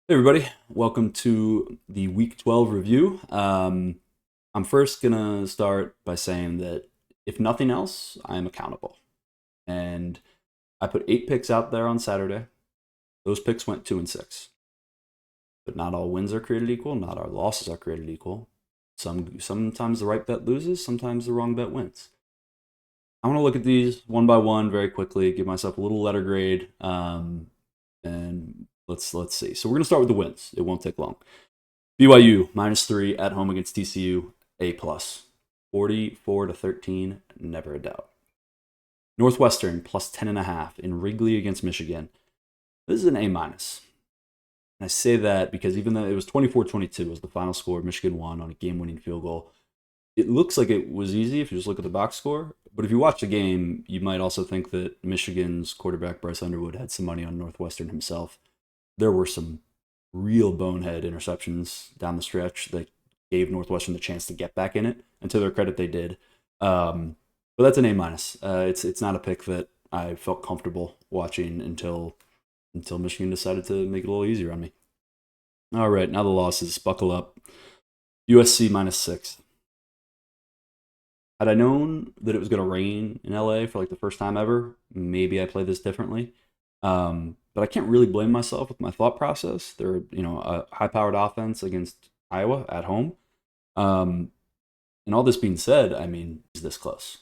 Hey everybody, welcome to the Week 12 review. I'm first gonna start by saying that if nothing else, I am accountable. And I put 8 picks out there on Saturday. Those picks went 2 and 6. But not all wins are created equal, not all losses are created equal. Sometimes the right bet loses, sometimes the wrong bet wins. I want to look at these one by one very quickly, give myself a little letter grade, and let's see. So we're gonna start with the wins. It won't take long. BYU -3 at home against TCU, A plus. 44-13, never a doubt. Northwestern +10.5 in Wrigley against Michigan. This is an A minus. And I say that because even though it was 24-22 was the final score, Michigan won on a game-winning field goal. It looks like it was easy if you just look at the box score, but if you watch the game, you might also think that Michigan's quarterback Bryce Underwood had some money on Northwestern himself. There were some real bonehead interceptions down the stretch that gave Northwestern the chance to get back in it, and to their credit, they did. But that's an A minus. It's not a pick that I felt comfortable watching until Michigan decided to make it a little easier on me. All right, now the losses. Buckle up. USC -6. Had I known that it was going to rain in LA for like the first time ever, maybe I play this differently. But I can't really blame myself with my thought process. They're, a high-powered offense against Iowa at home. And all this being said, I mean, is this close?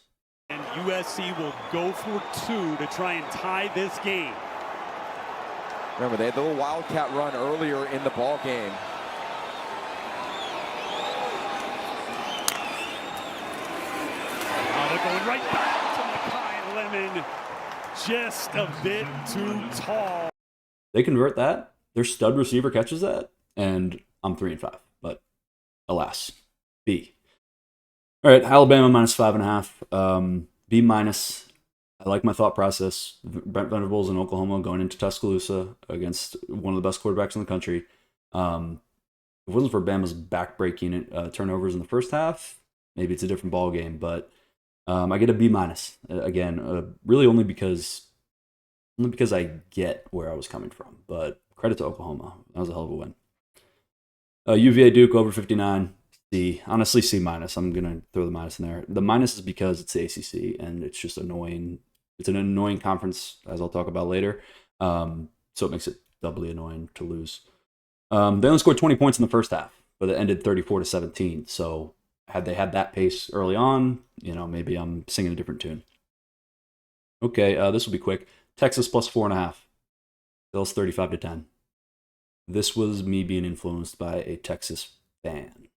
And USC will go for 2 to try and tie this game. Remember, they had the little Wildcat run earlier in the ball game. Oh, they're going right back to Makai Lemon. Just a bit too tall. They convert that. Their stud receiver catches that, and I'm 3-5. But alas, B. All right, Alabama -5.5. B minus. I like my thought process. Brent Venables in Oklahoma going into Tuscaloosa against one of the best quarterbacks in the country. If it wasn't for Bama's back-breaking turnovers in the first half, maybe it's a different ball game. But I get a B minus again, really only because I get where I was coming from. But credit to Oklahoma, that was a hell of a win. UVA Duke over 59. C. Honestly, C minus. I'm gonna throw the minus in there. The minus is because it's the ACC and it's just annoying. It's an annoying conference, as I'll talk about later. So it makes it doubly annoying to lose. They only scored 20 points in the first half, but it ended 34-17. So had they had that pace early on, maybe I'm singing a different tune. Okay, this will be quick. Texas +4.5. Bills 35-10. This was me being influenced by a Texas fan,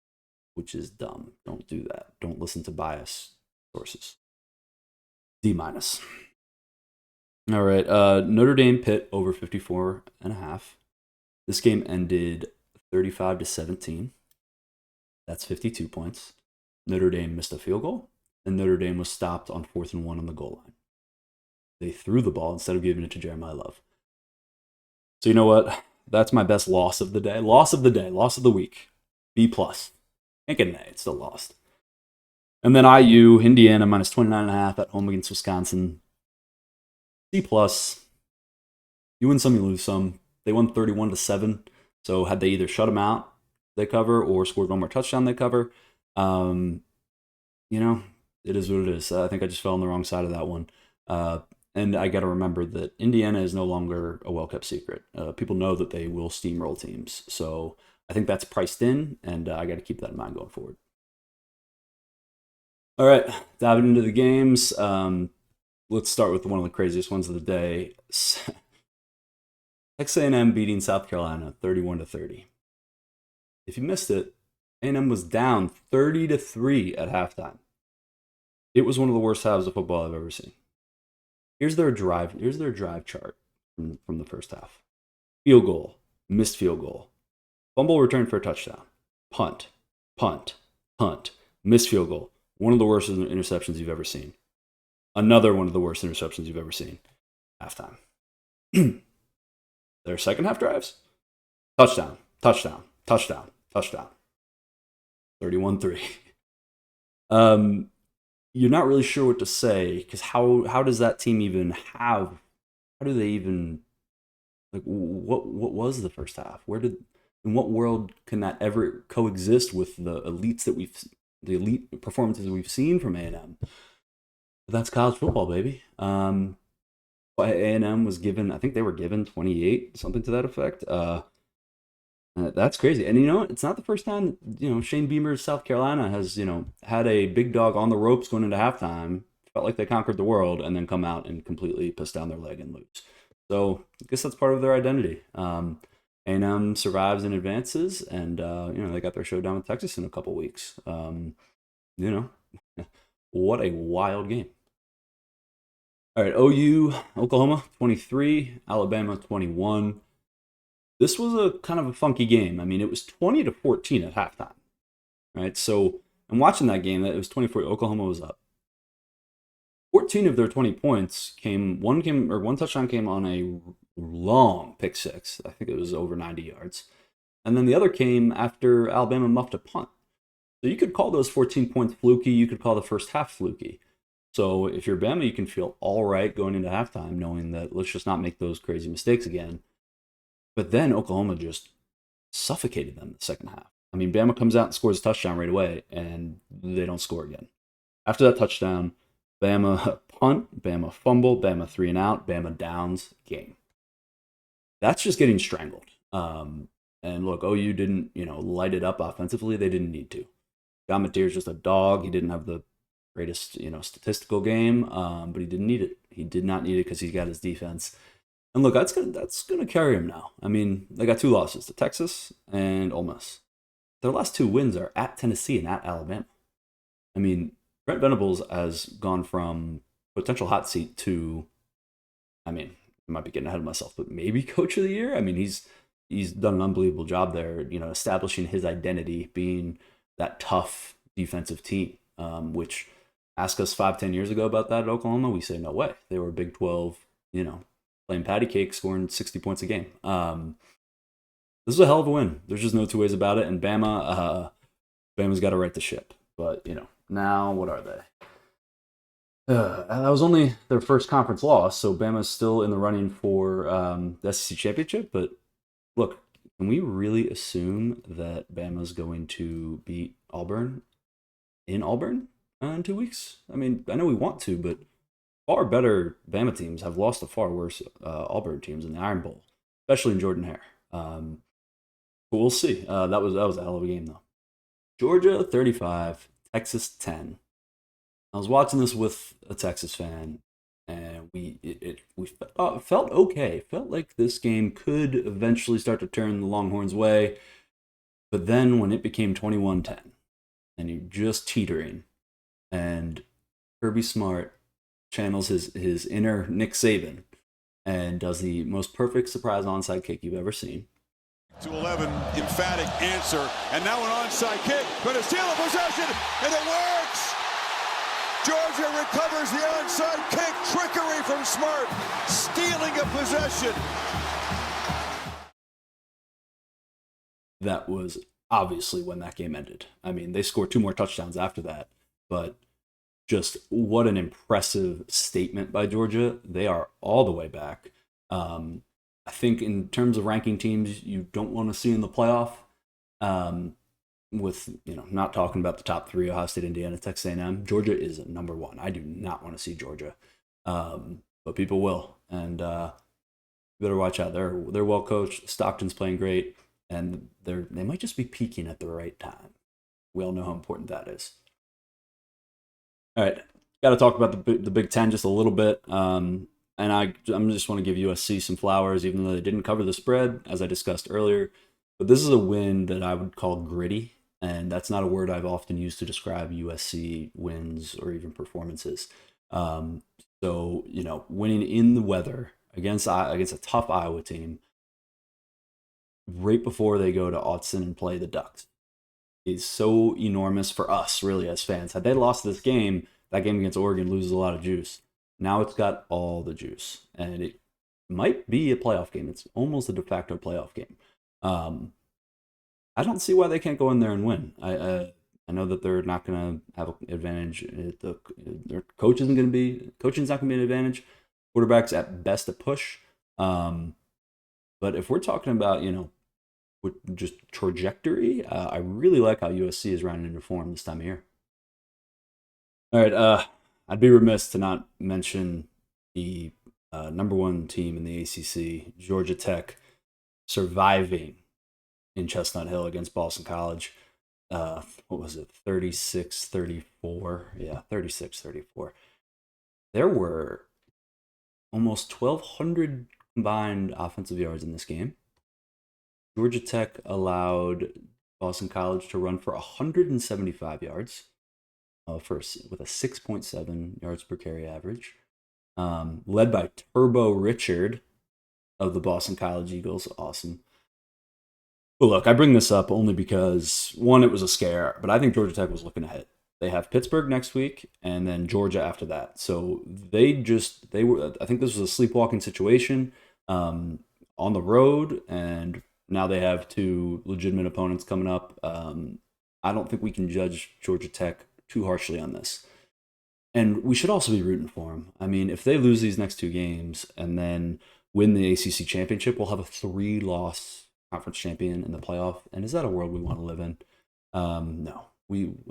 which is dumb. Don't do that. Don't listen to bias sources. D minus. All right, Notre Dame Pitt over 54.5. This game ended 35-17. That's 52 points. Notre Dame missed a field goal, and Notre Dame was stopped on 4th and 1 on the goal line. They threw the ball instead of giving it to Jeremiah Love. So you know what? That's my best loss of the day. Loss of the week. B plus. Can't get an A. It's still lost. And then IU, Indiana -29.5 at home against Wisconsin. C plus. You win some, you lose some. They won 31-7. So had they either shut them out, they cover, or scored one more touchdown, they cover. It is what it is. I think I just fell on the wrong side of that one. And I got to remember that Indiana is no longer a well-kept secret. People know that they will steamroll teams. So I think that's priced in, and I got to keep that in mind going forward. All right, diving into the games. Let's start with one of the craziest ones of the day. Texas A&M beating South Carolina 31-30. If you missed it, A&M was down 30-3 at halftime. It was one of the worst halves of football I've ever seen. Here's their drive chart from the first half. Field goal, missed field goal. Fumble return for a touchdown. Punt, punt, punt, missed field goal. One of the worst interceptions you've ever seen. Another one of the worst interceptions you've ever seen. Halftime. Their second half drives. Touchdown, touchdown, touchdown, touchdown. 31-3. You're not really sure what to say because how does that team even have? How do they even Like, what was the first half? In what world can that ever coexist with the the elite performances we've seen from A&M? But that's college football, baby. A&M was given, I think they were given 28, something to that effect. That's crazy. And it's not the first time, Shane Beamer's South Carolina has, had a big dog on the ropes going into halftime, felt like they conquered the world, and then come out and completely piss down their leg and lose. So I guess that's part of their identity. A&M survives and advances, and, they got their showdown with Texas in a couple weeks. What a wild game. All right, OU, Oklahoma, 23, Alabama, 21. This was a kind of a funky game. I mean, it was 20-14 at halftime, right? So I'm watching that game. It was 24. Oklahoma was up. 14 of their 20 points one touchdown came on a long pick six. I think it was over 90 yards. And then the other came after Alabama muffed a punt. So you could call those 14 points fluky. You could call the first half fluky. So if you're Bama, you can feel all right going into halftime, knowing that let's just not make those crazy mistakes again. But then Oklahoma just suffocated them in the second half. I mean, Bama comes out and scores a touchdown right away, and they don't score again. After that touchdown, Bama punt, Bama fumble, Bama 3 and out, Bama downs, game. That's just getting strangled. And look, OU didn't, light it up offensively. They didn't need to. Gamatir's just a dog. He didn't have the greatest, statistical game, but he didn't need it. He did not need it because he got his defense. And look, that's gonna carry him now. I mean, they got 2 losses to Texas and Ole Miss. Their last 2 wins are at Tennessee and at Alabama. I mean, Brent Venables has gone from potential hot seat to, I might be getting ahead of myself, but maybe coach of the year. I mean, he's done an unbelievable job there, establishing his identity, being that tough defensive team, which ask us 5-10 years ago about that at Oklahoma, we say no way. They were Big 12, playing patty cake, scoring 60 points a game. This is a hell of a win. There's just no two ways about it. And Bama's got to right the ship. But, now what are they? That was only their first conference loss, so Bama's still in the running for the SEC championship. But look, can we really assume that Bama's going to beat Auburn in Auburn in 2 weeks? I mean, I know we want to, but far better Bama teams have lost to far worse Auburn teams in the Iron Bowl, especially in Jordan Hare. But we'll see. That was a hell of a game, though. Georgia 35, Texas 10. I was watching this with a Texas fan, and we felt okay. Felt like this game could eventually start to turn the Longhorns' way. But then when it became 21-10, and you're just teetering, and Kirby Smart channels his inner Nick Saban and does the most perfect surprise onside kick you've ever seen. To 11, emphatic answer, and now an onside kick, going to steal a possession, and it works! Georgia recovers the onside kick, trickery from Smart, stealing a possession. That was obviously when that game ended. I mean, they scored 2 more touchdowns after that, but just what an impressive statement by Georgia. They are all the way back. I think in terms of ranking teams you don't want to see in the playoff, with not talking about the top 3, Ohio State, Indiana, Texas A&M, Georgia is number 1. I do not want to see Georgia, but people will, and you better watch out. They're well coached. Stockton's playing great, and they might just be peaking at the right time. We all know how important that is. All right, got to talk about the Big Ten just a little bit. And I'm just want to give USC some flowers, even though they didn't cover the spread, as I discussed earlier. But this is a win that I would call gritty, and that's not a word I've often used to describe USC wins or even performances. So, winning in the weather against a tough Iowa team right before they go to Autzen and play the Ducks is so enormous for us, really, as fans. Had they lost this game, that game against Oregon loses a lot of juice. Now it's got all the juice, and it might be a playoff game. It's almost a de facto playoff game. I don't see why they can't go in there and win. I know that they're not going to have an advantage. Their coaching's not going to be an advantage. Quarterback's at best a push. But if we're talking about, with just trajectory, I really like how USC is running into form this time of year. All right, I'd be remiss to not mention the number one team in the ACC, Georgia Tech, surviving in Chestnut Hill against Boston College. What was it, 36-34? Yeah, 36-34. There were almost 1,200 combined offensive yards in this game. Georgia Tech allowed Boston College to run for 175 yards with a 6.7 yards per carry average. Led by Turbo Richard of the Boston College Eagles. Awesome. But look, I bring this up only because, one, it was a scare, but I think Georgia Tech was looking ahead. They have Pittsburgh next week and then Georgia after that. So they were, I think this was a sleepwalking situation on the road, and now they have two legitimate opponents coming up. I don't think we can judge Georgia Tech too harshly on this. And we should also be rooting for them. I mean, if they lose these next two games and then win the ACC championship, we'll have a 3-loss conference champion in the playoff. And is that a world we want to live in? No.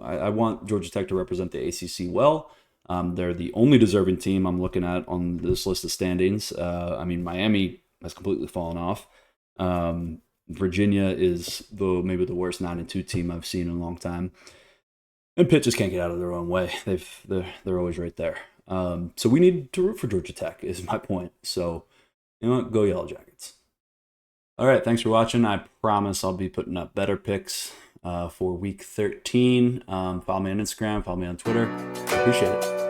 I want Georgia Tech to represent the ACC well. They're the only deserving team I'm looking at on this list of standings. I mean, Miami has completely fallen off. Virginia is maybe the worst 9-2 team I've seen in a long time. And Pitt just can't get out of their own way. They're always right there. So we need to root for Georgia Tech is my point. So, you know what? Go Yellow Jackets. All right, thanks for watching. I promise I'll be putting up better picks for Week 13. Follow me on Instagram. Follow me on Twitter. I appreciate it.